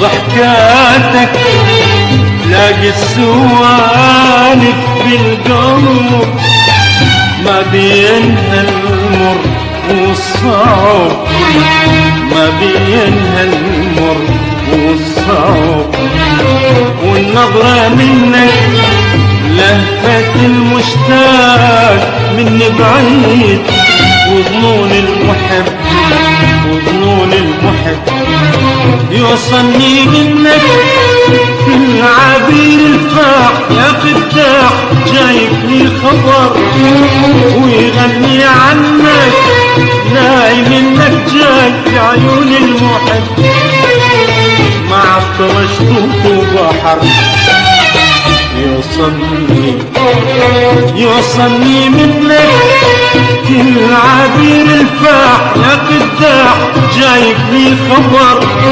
ضحكاتك لاقي السوالف بالقلب ما بينها المر والصعب، ما بينها المر والصعب. والنظرة منك لهفة المشتاق مني بعيد، وظنون المحب وظنون المحب يوصلني منك في العبير الفاح. يا قداح جايب لي خبر ويغني عنك، نايم منك جاي بعيون المحب مع طرشتوت وبحر. يوصلني منك في العبير الفاح. يا قداح جايب لي خبر